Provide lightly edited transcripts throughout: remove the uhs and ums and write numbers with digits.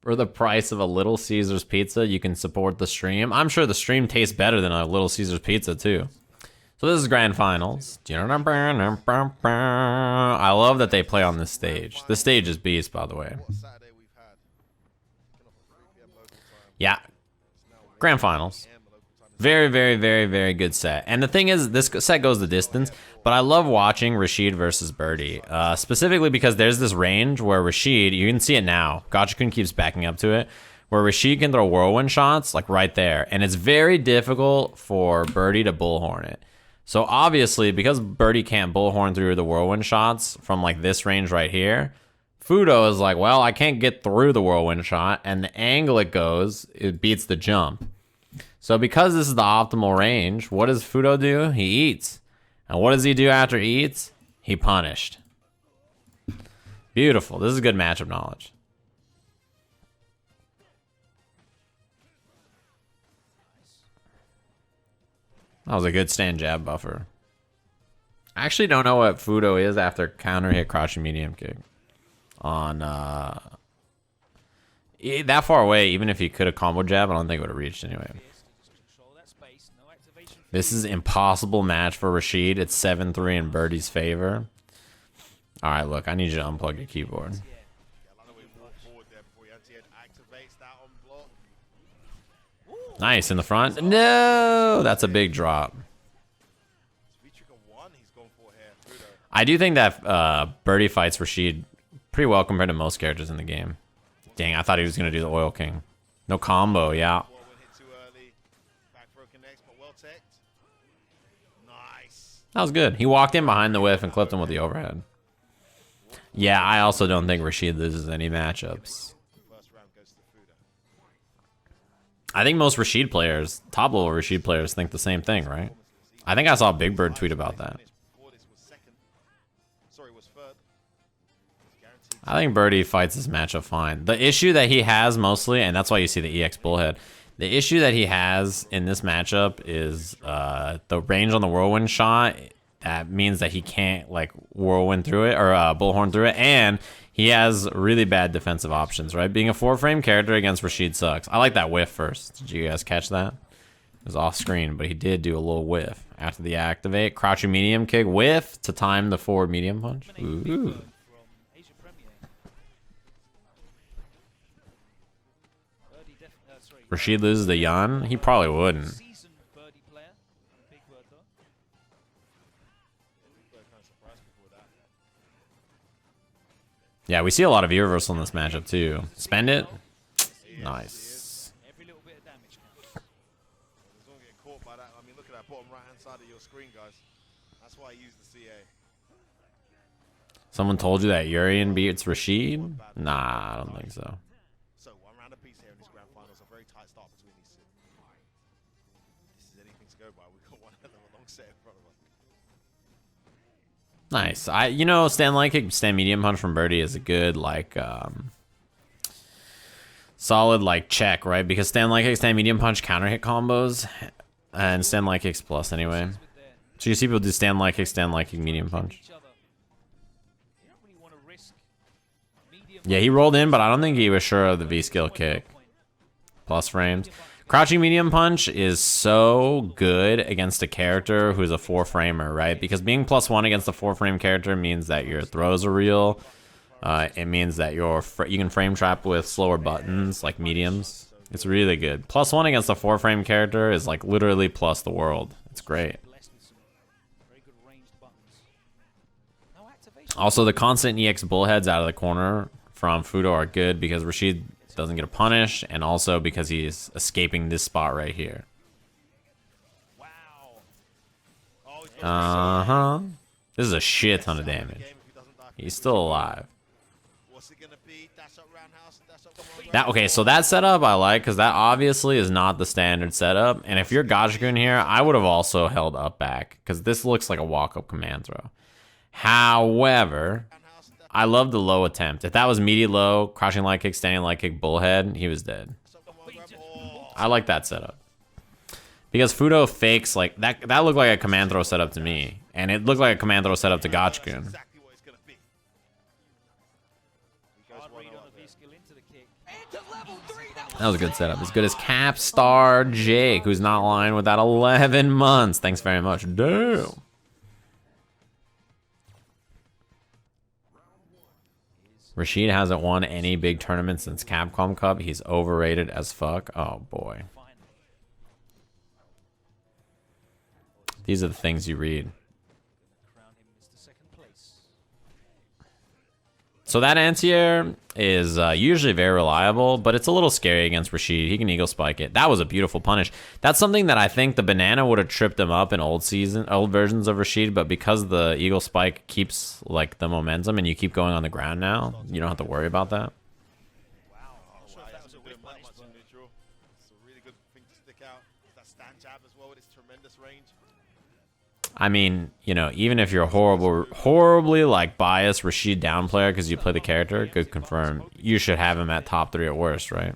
For the price of a Little Caesars pizza, you can support the stream. I'm sure the stream tastes better than a Little Caesars pizza too. So this is grand finals. I love that they play on this stage. This stage is beast, by the way. Yeah, grand finals. Very, very, very, very good set. And the thing is, this set goes the distance, but I love watching Rashid versus Birdie. Specifically because there's this range where Rashid, you can see it now, Gachikun keeps backing up to it, where Rashid can throw whirlwind shots, like right there. And it's very difficult for Birdie to bullhorn it. So obviously, because Birdie can't bullhorn through the whirlwind shots from like this range right here, Fuudo is like, well, I can't get through the whirlwind shot, and the angle it goes, it beats the jump. So because this is the optimal range, what does Fuudo do? He eats. And what does he do after he eats? He punished. Beautiful. This is good matchup knowledge. That was a good stand jab buffer. I actually don't know what Fuudo is after counter hit crouching medium kick. On that far away, even if he could have combo jab, I don't think it would have reached anyway. This is an impossible match for Rashid. It's 7-3 in Birdie's favor. All right, look, I need you to unplug your keyboard. Nice, in the front. No, that's a big drop. I do think that Birdie fights Rashid pretty well compared to most characters in the game. Dang, I thought he was going to do the Oil King. No combo, yeah. That was good. He walked in behind the whiff and clipped him with the overhead. Yeah, I also don't think Rashid loses any matchups. I think most Rashid players, top level Rashid players, think the same thing, right? I think I saw Big Bird tweet about that. I think Birdie fights this matchup fine. The issue that he has mostly, and that's why you see the EX Bullhead, the issue that he has in this matchup is the range on the whirlwind shot. That means that he can't like whirlwind through it or bullhorn through it, and he has really bad defensive options, right? Being a 4-frame character against Rashid sucks. I like that whiff first. Did you guys catch that? It was off screen, but he did do a little whiff after the activate. Crouching medium kick, whiff to time the forward medium punch. Ooh. Rashid loses the Yun? He probably wouldn't. Yeah, we see a lot of E-reversal in this matchup too. Spend it. Nice. Someone told you that Urian beats Rashid? Nah, I don't think so. Nice. You know, stand light kick, stand medium punch from Birdie is a good, like, solid, like, check, right? Because stand light kick, stand medium punch, counter hit combos, and stand light kicks plus anyway. So you see people do stand light kick, medium punch. Yeah, he rolled in, but I don't think he was sure of the V-skill kick. Plus frames. Crouching medium punch is so good against a character who's a 4-framer, right? Because being +1 against a 4-frame character means that your throws are real. It means that you can frame trap with slower buttons, like mediums. It's really good. +1 against a 4-frame character is like literally plus the world. It's great. Also, the constant EX bullheads out of the corner from Fuudo are good because Rashid doesn't get a punish, and also because he's escaping this spot right here. This is a shit ton of damage. He's still alive. Okay, so that setup I like, because that obviously is not the standard setup. And if you're Gachikun here, I would have also held up back, because this looks like a walk-up command throw. However, I love the low attempt. If that was meaty low, crouching light kick, standing light kick, bullhead, he was dead. I like that setup. Because Fuudo fakes, like, that looked like a command throw setup to me. And it looked like a command throw setup to Gachikun. That was a good setup. As good as Capstar Jake, who's not lying with that 11 months. Thanks very much. Damn. Rashid hasn't won any big tournaments since Capcom Cup. He's overrated as fuck. Oh, boy. These are the things you read. So that anti-air is usually very reliable, but it's a little scary against Rashid. He can eagle spike it. That was a beautiful punish. That's something that I think the banana would have tripped him up in old versions of Rashid, but because the eagle spike keeps like the momentum and you keep going on the ground now, you don't have to worry about that. I mean, you know, even if you're horribly like biased Rashid down player because you play the character, good confirm, you should have him at top 3 at worst, right?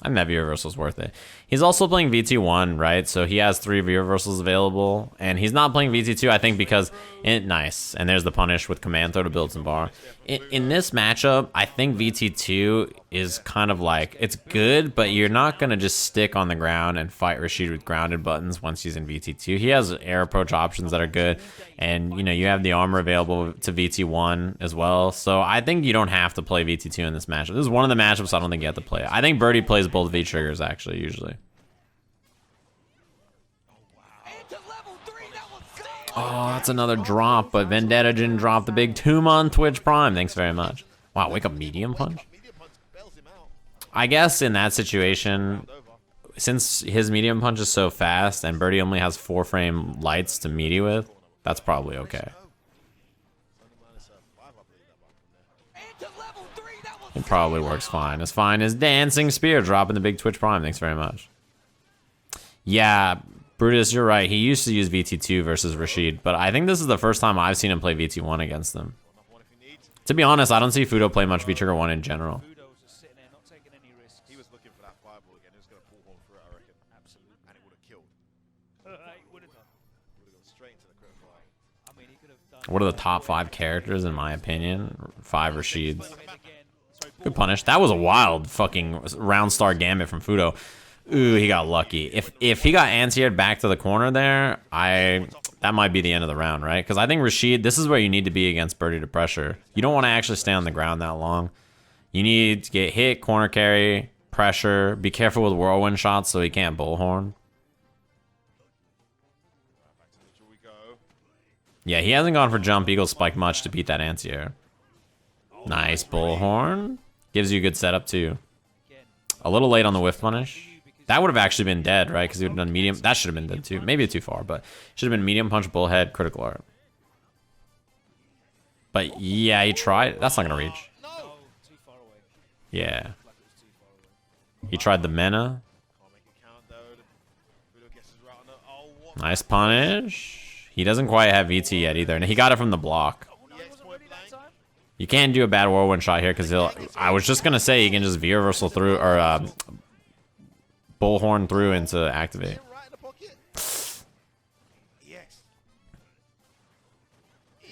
I think that V reversal's worth it. He's also playing VT1, right? So he has 3 V reversals available, and he's not playing VT2, I think, because nice. And there's the punish with command throw to build some bar. In this matchup, I think VT2 is kind of like, it's good, but you're not gonna just stick on the ground and fight Rashid with grounded buttons once he's in VT2. He has air approach options that are good, and you know you have the armor available to VT1 as well. So I think you don't have to play VT2 in this matchup. This is one of the matchups I don't think you have to play. I think Birdie plays both V triggers actually usually. Oh, that's another drop, but Vendetta didn't drop the big 2-month Twitch Prime. Thanks very much. Wow, wake up medium punch? I guess in that situation, since his medium punch is so fast and Birdie only has 4-frame lights to meaty with, that's probably okay. It probably works fine. As fine as Dancing Spear dropping the big Twitch Prime. Thanks very much. Yeah, Brutus, you're right. He used to use VT2 versus Rashid, but I think this is the first time I've seen him play VT1 against them. To be honest, I don't see Fuudo play much V-Trigger 1 in general. What are the top 5 characters in my opinion? 5 Rashids. Good punish. That was a wild fucking round star gambit from Fuudo. Ooh, he got lucky. If he got anti-aired back to the corner there, that might be the end of the round, right? Because I think Rashid, this is where you need to be against Birdie to pressure. You don't want to actually stay on the ground that long. You need to get hit, corner carry, pressure. Be careful with whirlwind shots so he can't bullhorn. Yeah, he hasn't gone for jump eagle spike much to beat that anti-air. Nice bullhorn. Gives you a good setup too. A little late on the whiff punish. That would have actually been dead, right? Because he would have done medium. That should have been dead too. Maybe too far, but should have been medium punch, bullhead, critical art. But yeah, he tried. That's not gonna reach. Yeah. He tried the Mena. Nice punish. He doesn't quite have VT yet either, and he got it from the block. You can't do a bad whirlwind shot here because he'll. I was just gonna say you can just V reversal through or bullhorn through into activate.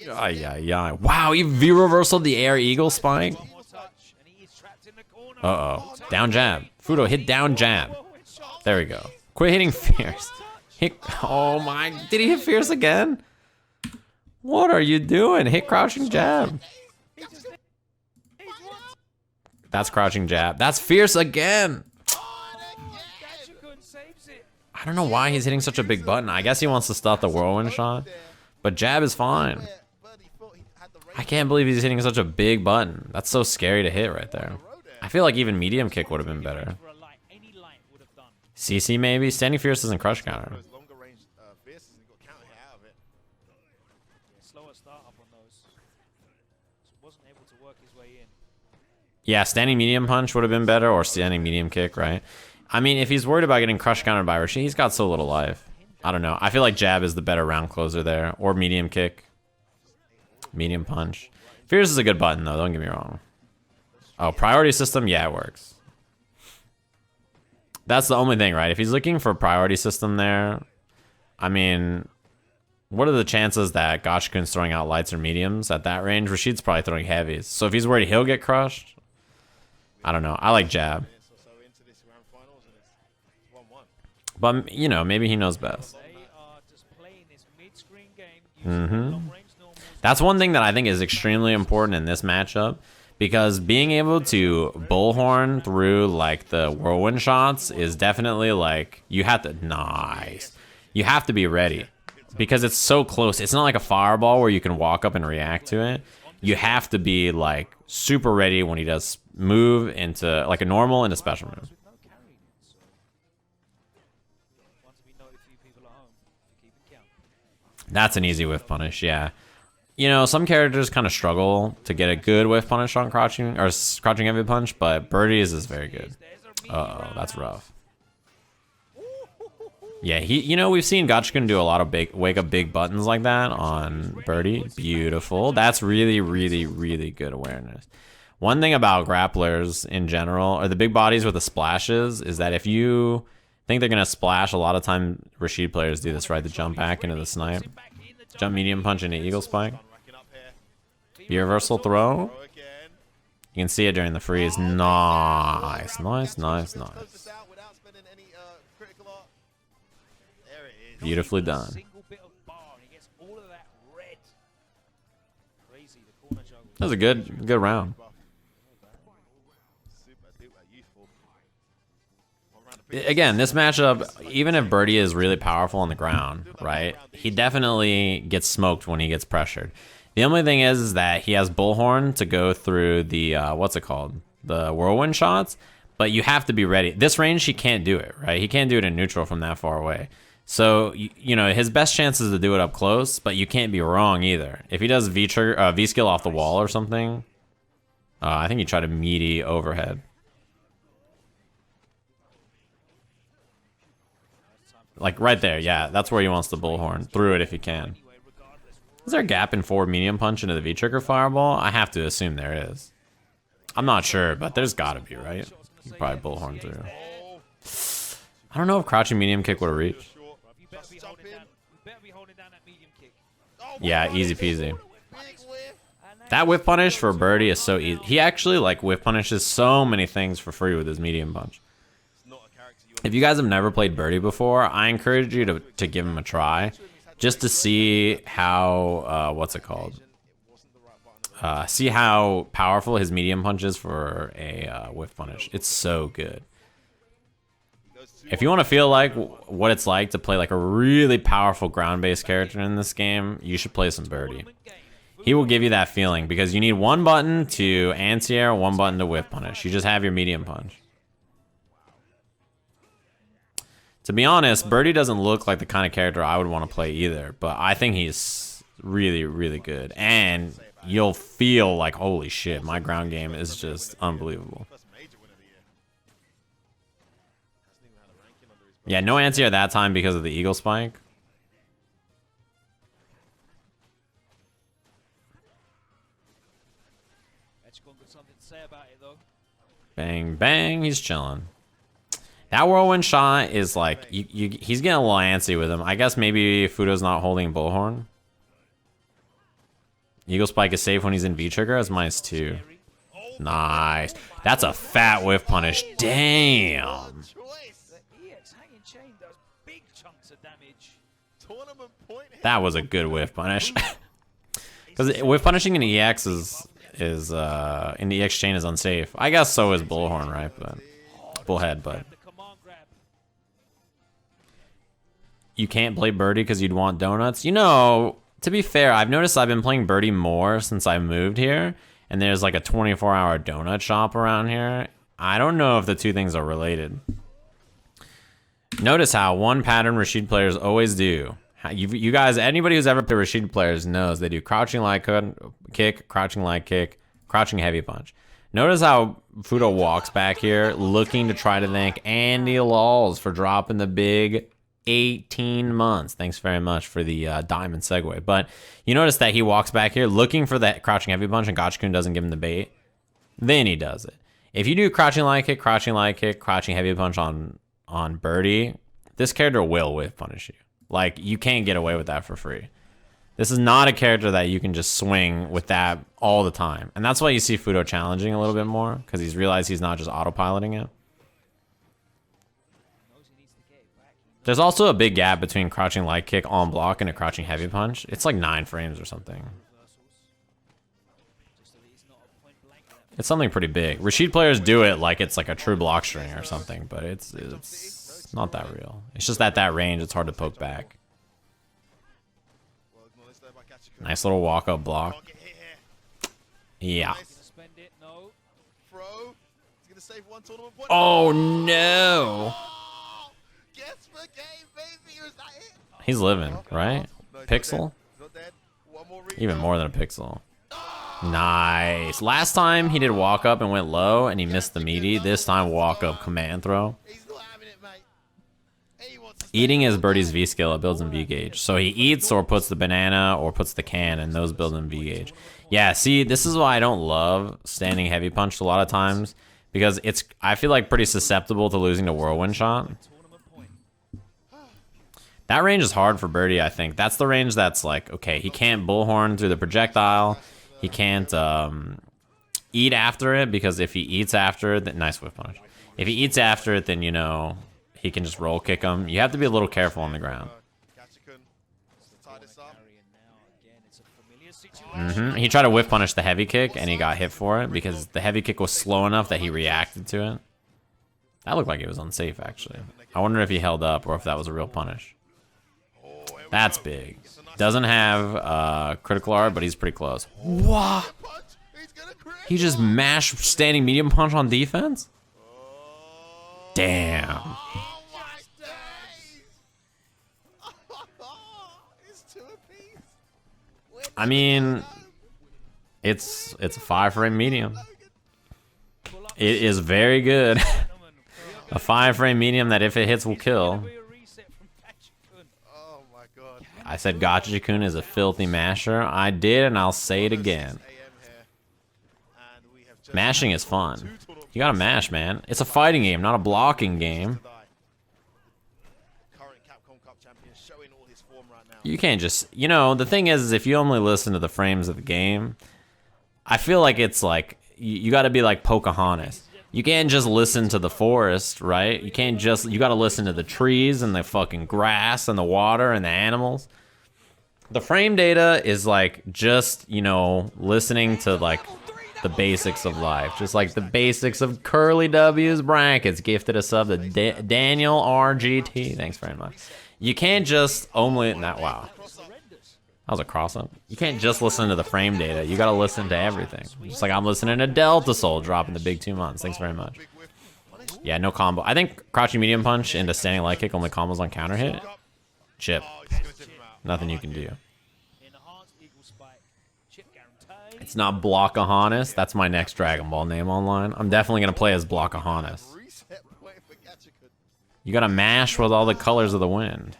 Yeah. Wow, he V reversaled the air eagle spike. Uh-oh. Down jab. Fuudo hit down jab. There we go. Quit hitting fierce. Oh my, did he hit fierce again? What are you doing? Hit crouching jab. That's crouching jab. That's fierce again. I don't know why he's hitting such a big button. I guess he wants to stop the whirlwind shot, but jab is fine. I can't believe he's hitting such a big button. That's so scary to hit right there. I feel like even medium kick would have been better. CC maybe? Standing fierce doesn't crush counter. Yeah, standing medium punch would have been better, or standing medium kick, right? I mean, if he's worried about getting crush countered by Rashid, he's got so little life. I don't know. I feel like jab is the better round closer there, or medium kick. Medium punch. Fierce is a good button, though. Don't get me wrong. Oh, priority system? Yeah, it works. That's the only thing, right? If he's looking for a priority system there, I mean, What are the chances that Gachikun's throwing out lights or mediums at that range? Rashid's probably throwing heavies. So if he's worried he'll get crushed, I don't know. I like jab. But, you know, maybe he knows best. That's one thing that I think is extremely important in this matchup, because being able to bullhorn through, like, the whirlwind shots is definitely, like, you have to... Nice. You have to be ready, because it's so close. It's not like a fireball where you can walk up and react to it. You have to be, like, super ready when he does move into, like, a normal and a special move. That's an easy whiff punish, yeah. You know, some characters kind of struggle to get a good whiff punish on crouching, or crouching heavy punch, but Birdie's is very good. Uh-oh, that's rough. Yeah, you know, we've seen Gachikun do a lot of wake up big buttons like that on Birdie. Beautiful. That's really, really, really good awareness. One thing about grapplers in general, or the big bodies with the splashes, is that if you think they're going to splash, a lot of time Rashid players do this, right? The jump back into the snipe. Jump medium punch into eagle spike. The reversal throw. You can see it during the freeze. Nice, nice, nice, nice. Beautifully done. That was a good round. Again, this matchup, even if Birdie is really powerful on the ground, right, he definitely gets smoked when he gets pressured. The only thing is that he has bullhorn to go through the, what's it called? The whirlwind shots, but you have to be ready. This range, he can't do it, right? He can't do it in neutral from that far away. So, you know, his best chance is to do it up close, but you can't be wrong either. If he does V-skill off the wall or something, I think he tried a meaty overhead. Like right there, yeah, that's where he wants the bullhorn. Through it if he can. Is there a gap in forward medium punch into the V-trigger fireball? I have to assume there is. I'm not sure, but there's gotta be, right? You can probably bullhorn through. I don't know if crouching medium kick would have reached. Yeah, easy peasy. That whiff punish for Birdie is so easy. He actually, like, whiff punishes so many things for free with his medium punch. If you guys have never played Birdie before, I encourage you to give him a try, just to see how, what's it called? See how powerful his medium punch is for a whiff punish. It's so good. If you want to feel like what it's like to play like a really powerful ground-based character in this game, you should play some Birdie. He will give you that feeling, because you need one button to anti-air, one button to whiff punish. You just have your medium punch. To be honest, Birdie doesn't look like the kind of character I would want to play either, but I think he's really, really good. And you'll feel like, holy shit, my ground game is just unbelievable. Yeah, no anti-air that time because of the eagle spike. Bang, bang, he's chilling. That whirlwind shot is like, he's getting a little antsy with him. I guess maybe Fuudo's not holding bullhorn. Eagle spike is safe when he's in V-trigger as -2. Nice. That's a fat whiff punish. Damn. That was a good whiff punish. Because whiff punishing in EX is in the EX chain is unsafe. I guess so is bullhorn, right? But bullhead, but you can't play Birdie because you'd want donuts. You know, to be fair, I've noticed I've been playing Birdie more since I moved here, and there's like a 24-hour donut shop around here. I don't know if the two things are related. Notice how one pattern Rashid players always do. You guys, anybody who's ever played Rashid players knows they do crouching light kick, crouching light kick, crouching heavy punch. Notice how Fuudo walks back here looking to try to thank Andy Lawls for dropping the big 18 months. Thanks very much for the diamond segue. But you notice that he walks back here looking for that crouching heavy punch, and Gachikun doesn't give him the bait. Then he does it. If you do crouching light kick, crouching heavy punch on Birdie, this character will whiff punish you. Like, you can't get away with that for free. This is not a character that you can just swing with that all the time. And that's why you see Fuudo challenging a little bit more, because he's realized he's not just autopiloting it. There's also a big gap between crouching light kick on block and a crouching heavy punch. It's like 9 frames or something. It's something pretty big. Rashid players do it like it's like a true block string or something, but it's not that real. It's just at that range, it's hard to poke back. Nice little walk-up block. Yeah. Oh, no. He's living, right? Pixel? Even more than a pixel. Nice. Last time he did walk up and went low and he missed the meaty. This time walk up command throw. Eating is Birdie's V skill. It builds in V gauge. So he eats or puts the banana or puts the can, and those build in V gauge. Yeah, see, this is why I don't love standing heavy punched a lot of times, because I feel like pretty susceptible to losing to whirlwind shot. That range is hard for Birdie, I think. That's the range that's like, okay, he can't bullhorn through the projectile. He can't eat after it, because if he eats after it, then nice whip punch. If he eats after it, then, you know, he can just roll kick him. You have to be a little careful on the ground. He tried to whip punish the heavy kick, and he got hit for it because the heavy kick was slow enough that he reacted to it. That looked like it was unsafe, actually. I wonder if he held up or if that was a real punish. That's big. Doesn't have critical art, but he's pretty close. Wow. He just mashed standing medium punch on defense? Damn. I mean, it's a 5-frame medium. It is very good. A 5-frame medium that if it hits will kill. I said Gachikun is a filthy masher. I did, and I'll say it again. Mashing is fun. You gotta mash, man. It's a fighting game, not a blocking game. You can't just, you know, the thing is if you only listen to the frames of the game, I feel like it's like, you gotta be like Pocahontas. You can't just listen to the forest, right? You can't just, you gotta listen to the trees and the fucking grass and the water and the animals. The frame data is like just, you know, listening to like the basics of life. Just like the basics of Curly W's brackets. Gifted a sub to Daniel RGT. Thanks very much. You can't just only, wow. That was a cross-up. You can't just listen to the frame data. You gotta listen to everything. Just like I'm listening to Delta Soul dropping the big 2 months. Thanks very much. Yeah, no combo. I think crouching medium punch into standing light kick only combos on counter hit. Chip. Nothing you can do. It's not Blockahonest. That's my next Dragon Ball name online. I'm definitely gonna play as Blockahonest. You gotta mash with all the colors of the wind.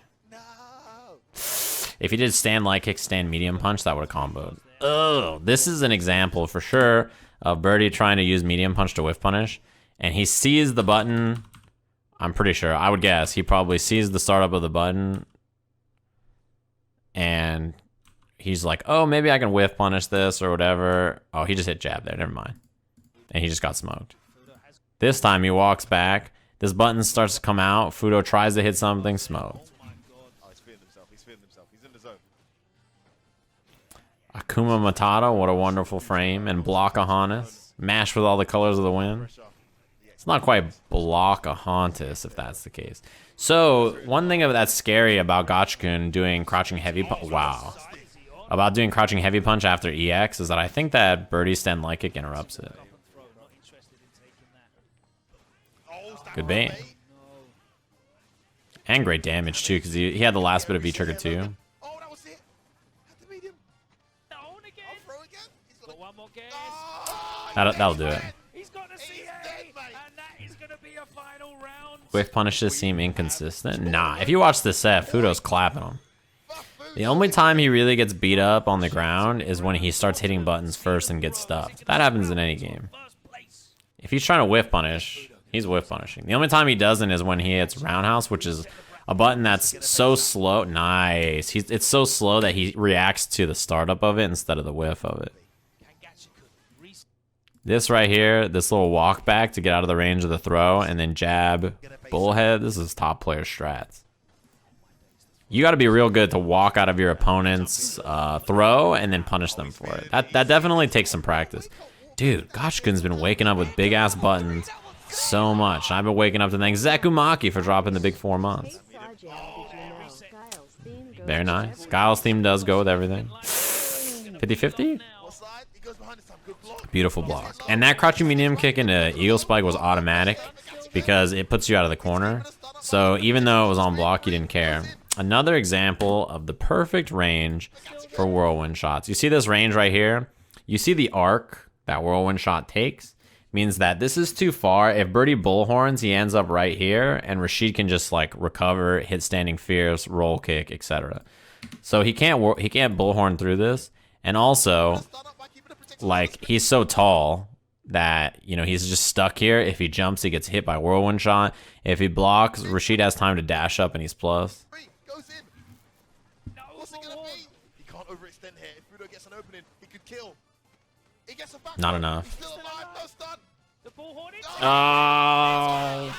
If he did stand light kick, stand medium punch, that would have comboed. Oh, this is an example for sure of Birdie trying to use medium punch to whiff punish. And he sees the button. I'm pretty sure, I would guess, he probably sees the startup of the button. And he's like, oh, maybe I can whiff punish this or whatever. Oh, he just hit jab there, never mind. And he just got smoked. This time he walks back. This button starts to come out. Fuudo tries to hit something, smoked. Akuma Matata, what a wonderful frame. And Blockahontas. Mash with all the colors of the wind. It's not quite Blockahontas, if that's the case. So, one thing that's scary about Gachikun doing crouching heavy punch. Wow. About doing crouching heavy punch after EX is that I think that Birdie stand light kick interrupts it. Good bait. And great damage too, because he had the last bit of V trigger too. That'll do it. Whiff punishes seem inconsistent. Nah, if you watch the set, Fuudo's clapping him. The only time he really gets beat up on the ground is when he starts hitting buttons first and gets stuffed. That happens in any game. If he's trying to whiff punish, he's whiff punishing. The only time he doesn't is when he hits roundhouse, which is A button that's so slow. Nice. It's so slow that he reacts to the startup of it instead of the whiff of it. This right here, this little walk back to get out of the range of the throw, and then jab, bullhead. This is top player strats. You got to be real good to walk out of your opponent's throw and then punish them for it. That definitely takes some practice. Dude, Gachikun's been waking up with big-ass buttons so much. I've been waking up to thank Zekumaki for dropping the big 4 months. Very nice. Guile's theme does go with everything. 50-50? Beautiful block. And that crouching medium kick into Eagle Spike was automatic because it puts you out of the corner. So even though it was on block, you didn't care. Another example of the perfect range for whirlwind shots. You see this range right here? You see the arc that whirlwind shot takes? Means that this is too far. If Birdie bullhorns, he ends up right here, and Rashid can just like recover, hit standing fierce, roll kick, etc. So he can't bullhorn through this, and also like he's so tall that he's just stuck here. If he jumps, he gets hit by whirlwind shot. If he blocks, Rashid has time to dash up, and he's plus. He can't overextend here. If Fuudo gets an opening, he could kill. He gets a back. Not enough. He's still alive, no stun. The bullhorn is Oh,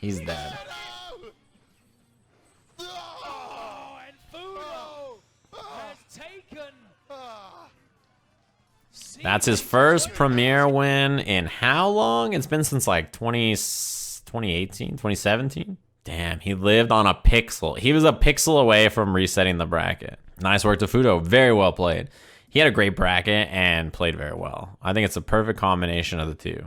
he's dead. Oh, and Fuudo has taken. That's his first premier win in how long? It's been since like 2018, 2017. Damn, he lived on a pixel. He was a pixel away from resetting the bracket. Nice work to Fuudo. Very well played. He had a great bracket and played very well. I think it's a perfect combination of the two.